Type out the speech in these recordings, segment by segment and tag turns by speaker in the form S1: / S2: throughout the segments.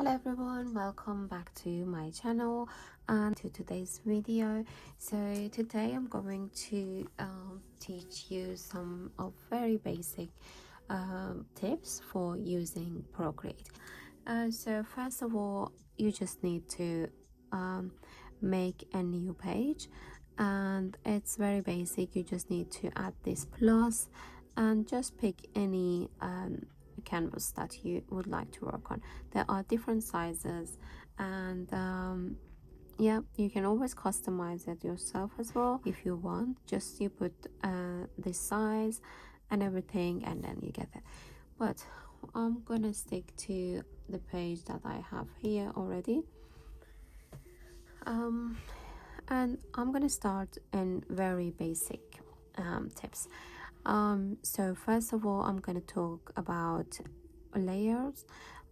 S1: Hello everyone, welcome back to my channel and to today's video. So today I'm going to teach you some of very basic tips for using Procreate. So first of all, you just need to make a new page, and it's very basic. You just need to add this plus and just pick any canvas that you would like to work on. There are different sizes, and yeah, you can always customize it yourself as well if you want. Just you put this size and everything, and then you get it. But I'm gonna stick to the page that I have here already, and I'm gonna start in very basic tips. So first of all, I'm going to talk about layers.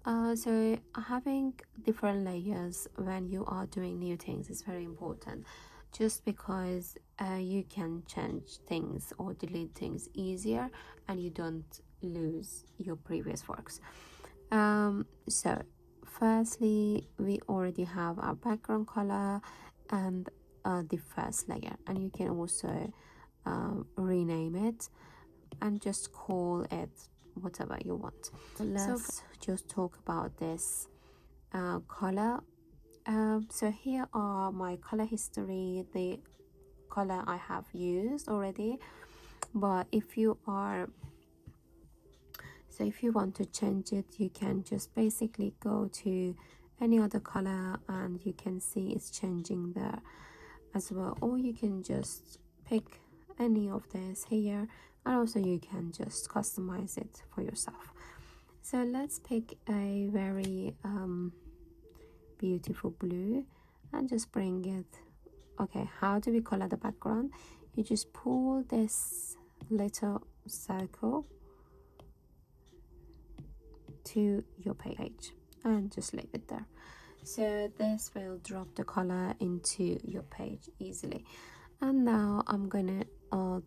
S1: So having different layers when you are doing new things is very important, just because you can change things or delete things easier and you don't lose your previous works. So firstly, we already have our background color and the first layer, and you can also rename it and just call it whatever you want. Let's just talk about this color. So here are my color history, the color I have used already. But if you want to change it, you can just basically go to any other color and you can see it's changing there as well, or you can just pick any of this here, and also you can just customize it for yourself. So let's pick a very beautiful blue and just bring it. Okay, how do we color the background? You just pull this little circle to your page and just leave it there. So this will drop the color into your page easily. And now I'm gonna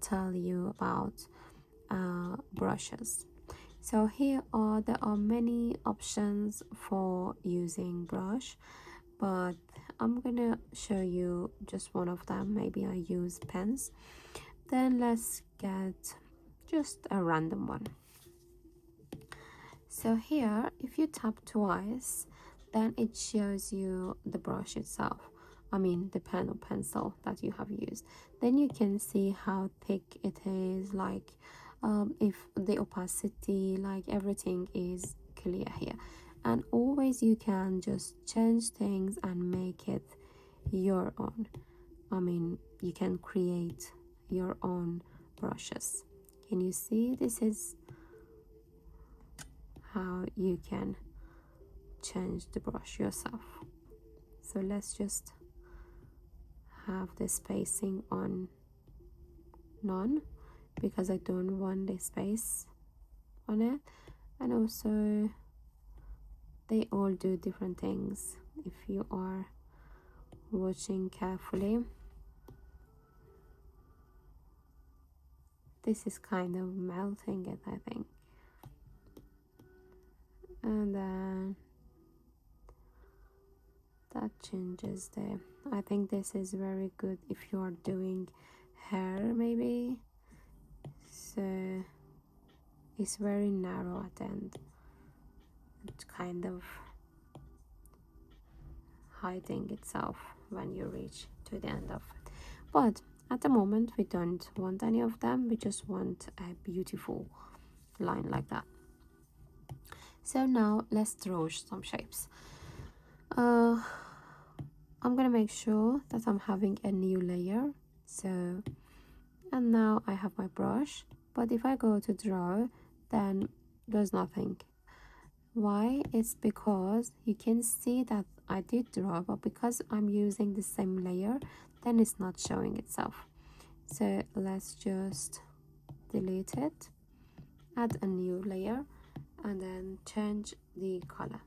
S1: tell you about brushes. So here there are many options for using brush, but I'm gonna show you just one of them. Maybe I use pens. Then let's get just a random one. So here, if you tap twice, then it shows you the brush itself. I mean the pen or pencil that you have used. Then you can see how thick it is, like if the opacity, like everything is clear here. And always you can just change things and make it your own. I mean, you can create your own brushes. Can you see? This is how you can change the brush yourself. So let's just have the spacing on none, because I don't want the space on it. And also they all do different things if you are watching carefully. This is kind of melting it, I think. And then that changes the, I think this is very good if you are doing hair maybe. So it's very narrow at the end. It's kind of hiding itself when you reach to the end of it. But at the moment we don't want any of them. We just want a beautiful line like that. So now let's draw some shapes. I'm gonna make sure that I'm having a new layer. So, and now I have my brush, but if I go to draw, then there's nothing. Why? It's because you can see that I did draw, but because I'm using the same layer, then it's not showing itself. So let's just delete it, add a new layer, and then change the color.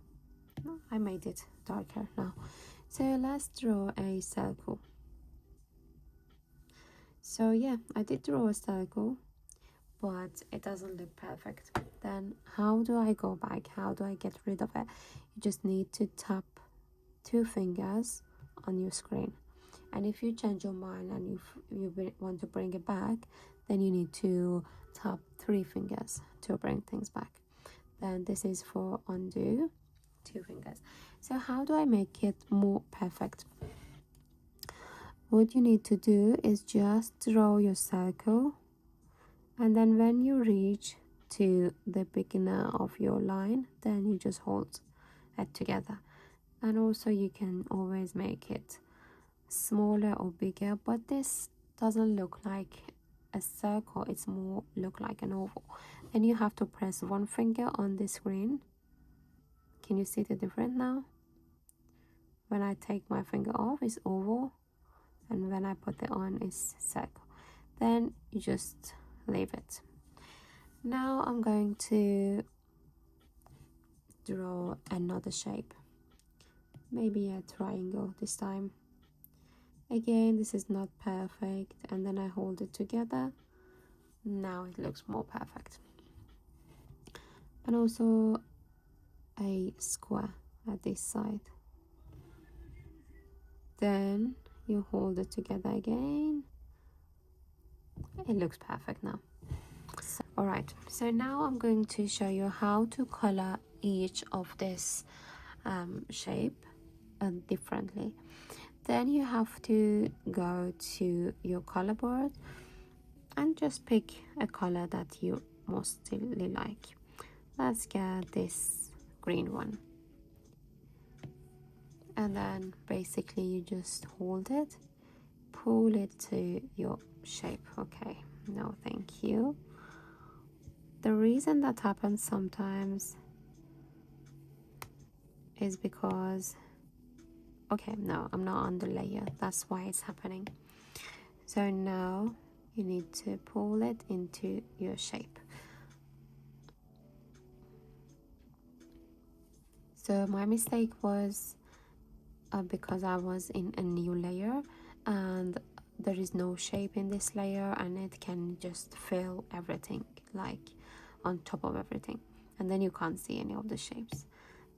S1: I made it darker now. So let's draw a circle. So yeah, I did draw a circle, but it doesn't look perfect. Then how do I go back? How do I get rid of it? You just need to tap 2 fingers on your screen, and if you change your mind and you want to bring it back, then you need to tap 3 fingers to bring things back. Then this is for undo, 2 fingers. So how do I make it more perfect? What you need to do is just draw your circle, and then when you reach to the beginner of your line, then you just hold it together. And also you can always make it smaller or bigger, but this doesn't look like a circle, it's more look like an oval. Then you have to press 1 finger on the screen. Can you see the difference now? When I take my finger off, it's oval, and when I put it on, it's circle. Then you just leave it. Now I'm going to draw another shape, maybe a triangle this time. Again, this is not perfect, and then I hold it together. Now it looks more perfect. And also a square at this side. Then you hold it together again. It looks perfect now. Alright, so now I'm going to show you how to color each of this shape differently. Then you have to go to your color board and just pick a color that you mostly like. Let's get this green one. And then basically you just hold it, pull it to your shape. Okay, no thank you. The reason that happens sometimes is because, okay, no, I'm not on the layer, that's why it's happening. So now you need to pull it into your shape. So my mistake was because I was in a new layer and there is no shape in this layer, and it can just fill everything, like on top of everything, and then you can't see any of the shapes.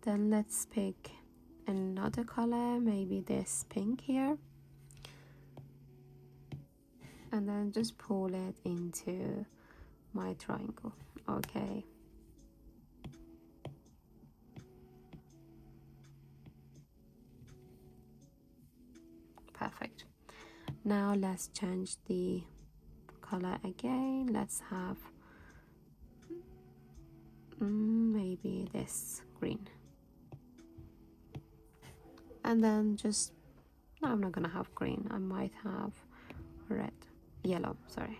S1: Then let's pick another color, maybe this pink here, and then just pull it into my triangle. Okay, perfect. Now let's change the color again. Let's have maybe this green, and then just, no, I'm not gonna have green, I might have yellow, sorry.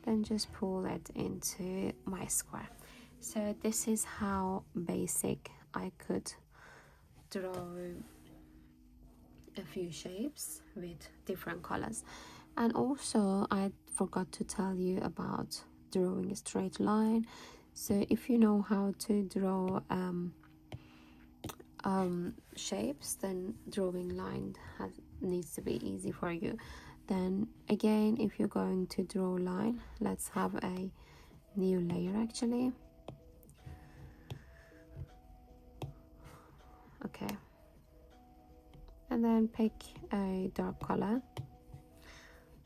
S1: Then just pull it into my square. So this is how basic I could draw a few shapes with different colors. And also I forgot to tell you about drawing a straight line. So if you know how to draw shapes, then drawing line needs to be easy for you. Then again, if you're going to draw a line, let's have a new layer actually. Okay, and then pick a dark color,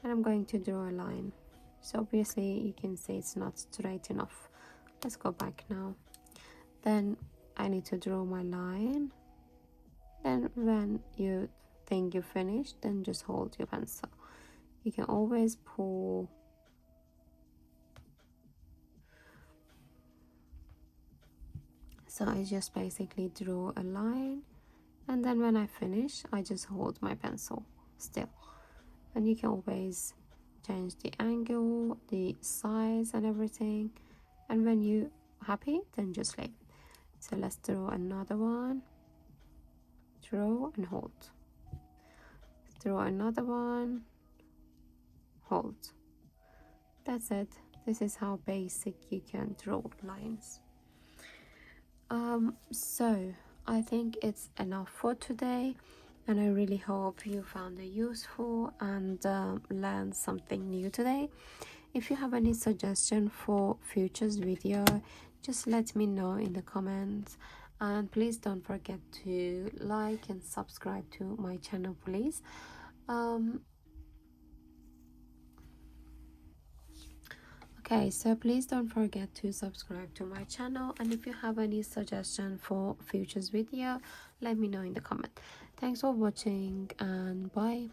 S1: and I'm going to draw a line. So obviously you can see it's not straight enough. Let's go back now. Then I need to draw my line. Then when you think you're finished, then just hold your pencil. You can always pull. So I just basically draw a line, and then when I finish, I just hold my pencil still. And you can always change the angle, the size and everything. And when you're happy, then just leave it. So let's draw another one. Draw and hold. Draw another one. Hold. That's it. This is how basic you can draw lines. So I think it's enough for today, and I really hope you found it useful and learned something new today. If you have any suggestion for futures video, just let me know in the comments. And please don't forget to like and subscribe to my channel, please. Okay, so please don't forget to subscribe to my channel, and if you have any suggestion for futures video, let me know in the comment. Thanks for watching, and bye.